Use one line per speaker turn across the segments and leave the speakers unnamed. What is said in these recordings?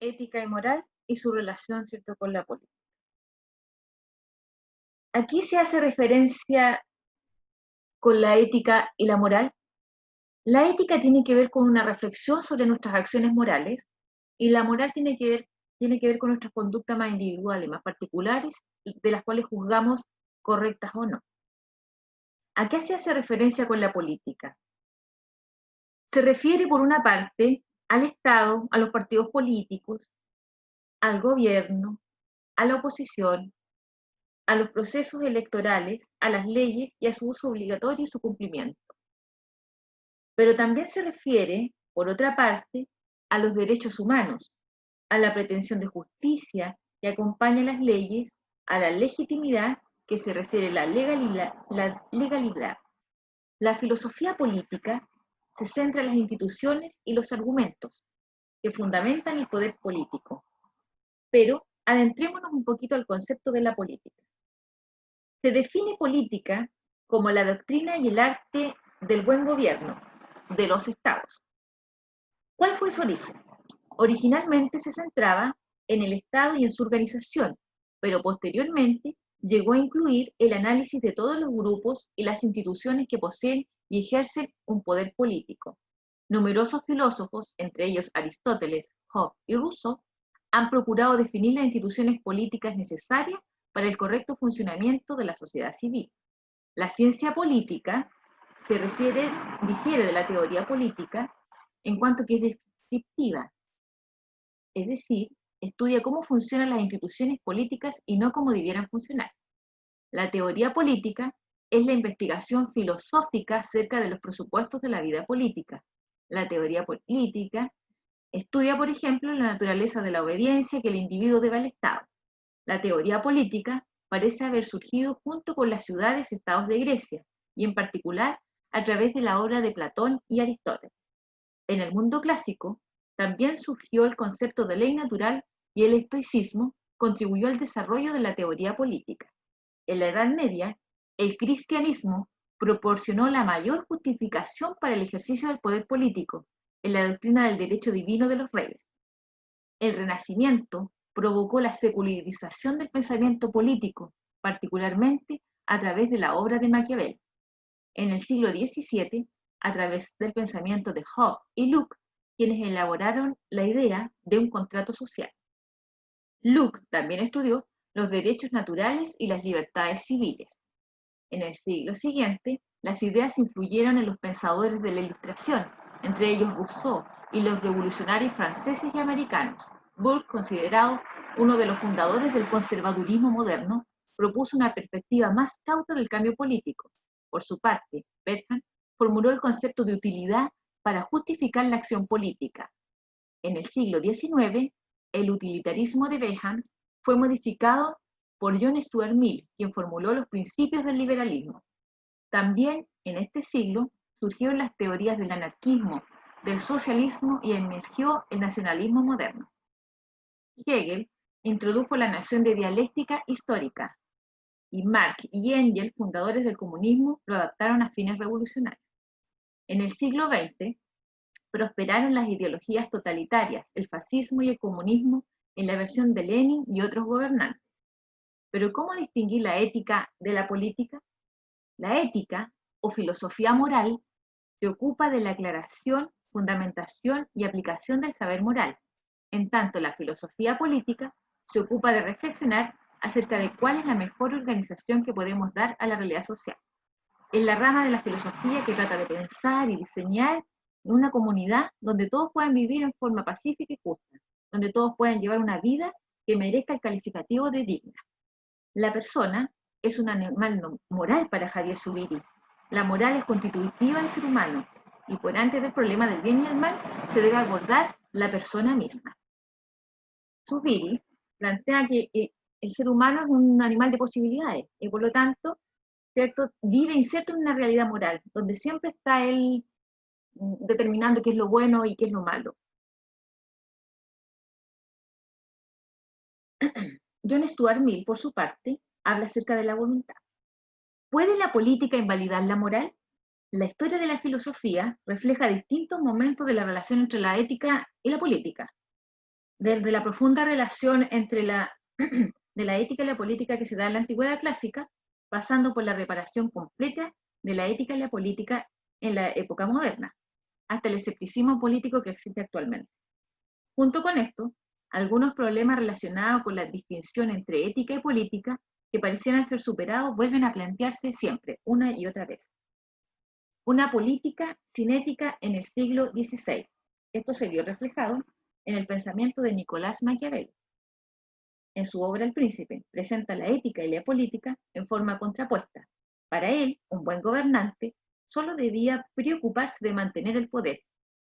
ética y moral y su relación, ¿cierto?, con la política. Aquí se hace referencia con la ética y la moral. La ética tiene que ver con una reflexión sobre nuestras acciones morales y la moral tiene que ver con nuestras conductas más individuales, más particulares, de las cuales juzgamos correctas o no. ¿A qué se hace referencia con la política? Se refiere, por una parte, al Estado, a los partidos políticos, al gobierno, a la oposición, a los procesos electorales, a las leyes y a su uso obligatorio y su cumplimiento. Pero también se refiere, por otra parte, a los derechos humanos, a la pretensión de justicia que acompaña las leyes, a la legitimidad que se refiere a la legalidad. La filosofía política se centra en las instituciones y los argumentos que fundamentan el poder político. Pero adentrémonos un poquito al concepto de la política. Se define política como la doctrina y el arte del buen gobierno de los estados. ¿Cuál fue su origen? Originalmente se centraba en el Estado y en su organización, pero posteriormente llegó a incluir el análisis de todos los grupos y las instituciones que poseen y ejercen un poder político. Numerosos filósofos, entre ellos Aristóteles, Hobbes y Rousseau, han procurado definir las instituciones políticas necesarias para el correcto funcionamiento de la sociedad civil. La ciencia política difiere de la teoría política en cuanto que es descriptiva, es decir, estudia cómo funcionan las instituciones políticas y no cómo debieran funcionar. La teoría política es la investigación filosófica acerca de los presupuestos de la vida política. La teoría política estudia, por ejemplo, la naturaleza de la obediencia que el individuo debe al Estado. La teoría política parece haber surgido junto con las ciudades-estados de Grecia, y en particular a través de la obra de Platón y Aristóteles. En el mundo clásico, también surgió el concepto de ley natural y el estoicismo contribuyó al desarrollo de la teoría política. En la Edad Media, el cristianismo proporcionó la mayor justificación para el ejercicio del poder político en la doctrina del derecho divino de los reyes. El Renacimiento provocó la secularización del pensamiento político, particularmente a través de la obra de Maquiavelo. En el siglo XVII, a través del pensamiento de Hobbes y Locke, quienes elaboraron la idea de un contrato social. Locke también estudió los derechos naturales y las libertades civiles. En el siglo siguiente, las ideas influyeron en los pensadores de la Ilustración, entre ellos Rousseau y los revolucionarios franceses y americanos. Burke, considerado uno de los fundadores del conservadurismo moderno, propuso una perspectiva más cauta del cambio político. Por su parte, Bentham formuló el concepto de utilidad para justificar la acción política. En el siglo XIX, el utilitarismo de Bentham fue modificado por John Stuart Mill, quien formuló los principios del liberalismo. También en este siglo surgieron las teorías del anarquismo, del socialismo y emergió el nacionalismo moderno. Hegel introdujo la noción de dialéctica histórica y Marx y Engels, fundadores del comunismo, lo adaptaron a fines revolucionarios. En el siglo XX prosperaron las ideologías totalitarias, el fascismo y el comunismo en la versión de Lenin y otros gobernantes. Pero ¿cómo distinguir la ética de la política? La ética, o filosofía moral, se ocupa de la aclaración, fundamentación y aplicación del saber moral. En tanto, la filosofía política se ocupa de reflexionar acerca de cuál es la mejor organización que podemos dar a la realidad social. Es la rama de la filosofía que trata de pensar y diseñar una comunidad donde todos puedan vivir en forma pacífica y justa, donde todos puedan llevar una vida que merezca el calificativo de digna. La persona es un animal moral para Javier Zubiri. La moral es constitutiva del ser humano y por antes del problema del bien y el mal se debe abordar la persona misma. Zubiri plantea que el ser humano es un animal de posibilidades y por lo tanto, ¿cierto?, vive inserto en una realidad moral, donde siempre está él determinando qué es lo bueno y qué es lo malo. John Stuart Mill, por su parte, habla acerca de la voluntad. ¿Puede la política invalidar la moral? La historia de la filosofía refleja distintos momentos de la relación entre la ética y la política. Desde la profunda relación entre de la ética y la política que se da en la antigüedad clásica, pasando por la reparación completa de la ética y la política en la época moderna, hasta el escepticismo político que existe actualmente. Junto con esto, algunos problemas relacionados con la distinción entre ética y política que parecieran ser superados vuelven a plantearse siempre, una y otra vez. Una política sin ética en el siglo XVI. Esto se vio reflejado en el pensamiento de Nicolás Maquiavelo. En su obra El Príncipe, presenta la ética y la política en forma contrapuesta. Para él, un buen gobernante solo debía preocuparse de mantener el poder,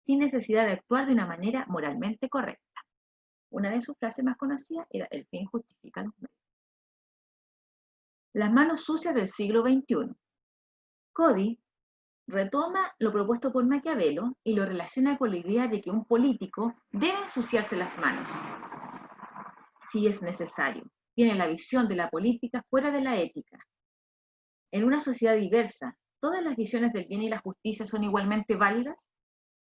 sin necesidad de actuar de una manera moralmente correcta. Una de sus frases más conocidas era: el fin justifica los medios. Las manos sucias del siglo XXI. Cody retoma lo propuesto por Maquiavelo y lo relaciona con la idea de que un político debe ensuciarse las manos, si es necesario. Tiene la visión de la política fuera de la ética. En una sociedad diversa, ¿todas las visiones del bien y la justicia son igualmente válidas?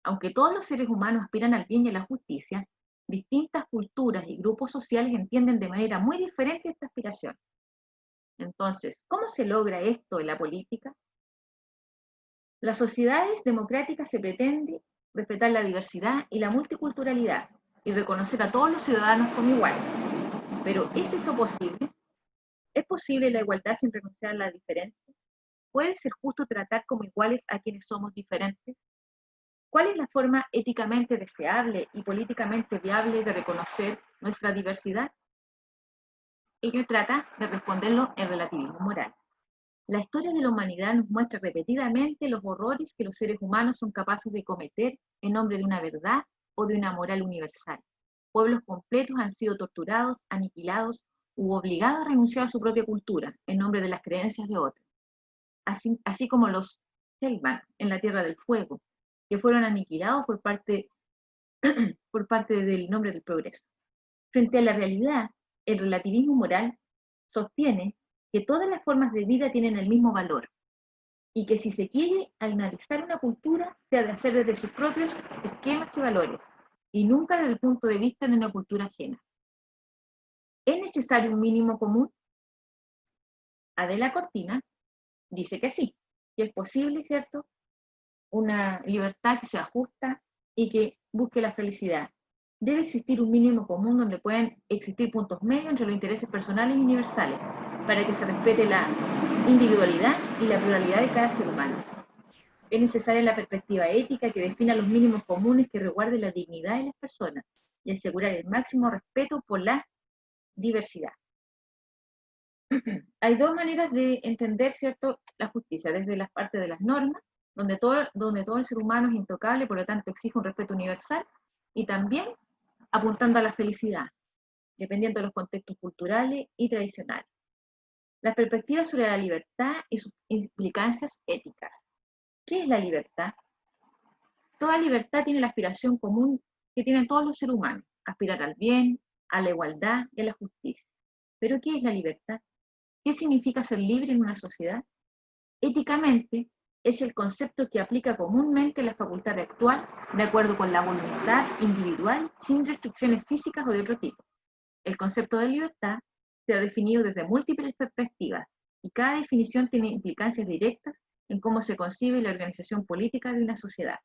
Aunque todos los seres humanos aspiran al bien y a la justicia, distintas culturas y grupos sociales entienden de manera muy diferente esta aspiración. Entonces, ¿cómo se logra esto en la política? Las sociedades democráticas se pretende respetar la diversidad y la multiculturalidad y reconocer a todos los ciudadanos como iguales. Pero ¿es eso posible? ¿Es posible la igualdad sin renunciar a la diferencia? ¿Puede ser justo tratar como iguales a quienes somos diferentes? ¿Cuál es la forma éticamente deseable y políticamente viable de reconocer nuestra diversidad? Ello trata de responderlo en relativismo moral. La historia de la humanidad nos muestra repetidamente los horrores que los seres humanos son capaces de cometer en nombre de una verdad o de una moral universal. Pueblos completos han sido torturados, aniquilados u obligados a renunciar a su propia cultura en nombre de las creencias de otros. Así como los Selman en la Tierra del Fuego, que fueron aniquilados por parte del nombre del progreso. Frente a la realidad, el relativismo moral sostiene que todas las formas de vida tienen el mismo valor y que si se quiere analizar una cultura, se ha de hacer desde sus propios esquemas y valores y nunca desde el punto de vista de una cultura ajena. ¿Es necesario un mínimo común? Adela Cortina dice que sí, que es posible, ¿cierto?, una libertad que sea justa y que busque la felicidad. Debe existir un mínimo común donde pueden existir puntos medios entre los intereses personales y universales, para que se respete la individualidad y la pluralidad de cada ser humano. Es necesaria la perspectiva ética que defina los mínimos comunes que resguarden la dignidad de las personas y asegurar el máximo respeto por la diversidad. Hay dos maneras de entender, ¿cierto?, la justicia, desde las partes de las normas, donde todo el ser humano es intocable, por lo tanto exige un respeto universal, y también apuntando a la felicidad, dependiendo de los contextos culturales y tradicionales. Las perspectivas sobre la libertad y sus implicancias éticas. ¿Qué es la libertad? Toda libertad tiene la aspiración común que tienen todos los seres humanos: aspirar al bien, a la igualdad y a la justicia. ¿Pero qué es la libertad? ¿Qué significa ser libre en una sociedad? Éticamente, es el concepto que aplica comúnmente la facultad de actuar de acuerdo con la voluntad individual sin restricciones físicas o de otro tipo. El concepto de libertad se ha definido desde múltiples perspectivas y cada definición tiene implicancias directas en cómo se concibe la organización política de una sociedad.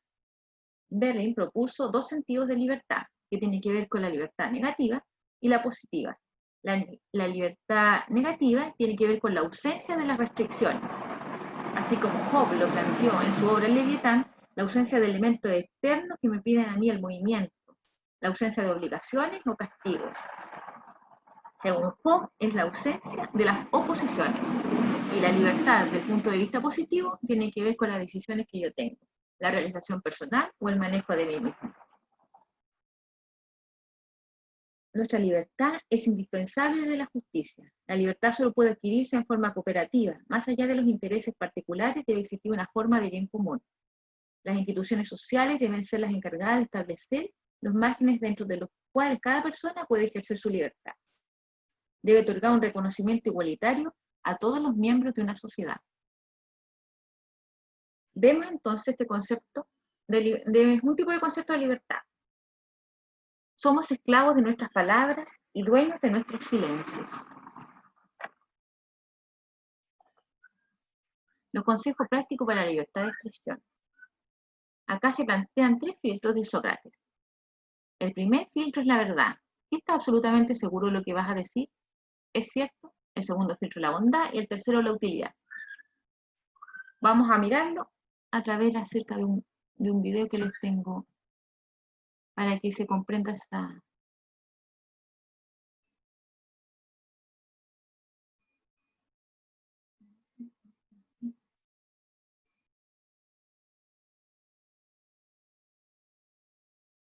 Berlin propuso dos sentidos de libertad, que tienen que ver con la libertad negativa y la positiva. La libertad negativa tiene que ver con la ausencia de las restricciones. Así como Hobbes lo planteó en su obra El Leviatán, la ausencia de elementos externos que me piden a mí el movimiento, la ausencia de obligaciones o castigos. Según Hobbes, es la ausencia de las oposiciones. Y la libertad, desde el punto de vista positivo, tiene que ver con las decisiones que yo tengo, la realización personal o el manejo de mí mismo. Nuestra libertad es indispensable de la justicia. La libertad solo puede adquirirse en forma cooperativa. Más allá de los intereses particulares, debe existir una forma de bien común. Las instituciones sociales deben ser las encargadas de establecer los márgenes dentro de los cuales cada persona puede ejercer su libertad. Debe otorgar un reconocimiento igualitario a todos los miembros de una sociedad. Vemos entonces este concepto de un tipo de concepto de libertad. Somos esclavos de nuestras palabras y dueños de nuestros silencios. Los consejos prácticos para la libertad de expresión. Acá se plantean 3 filtros de Sócrates. El primer filtro es la verdad. ¿Estás absolutamente seguro de lo que vas a decir? ¿Es cierto? El segundo filtro es la bondad y el tercero la utilidad. Vamos a mirarlo a través acerca de un video que les tengo para que se comprenda esta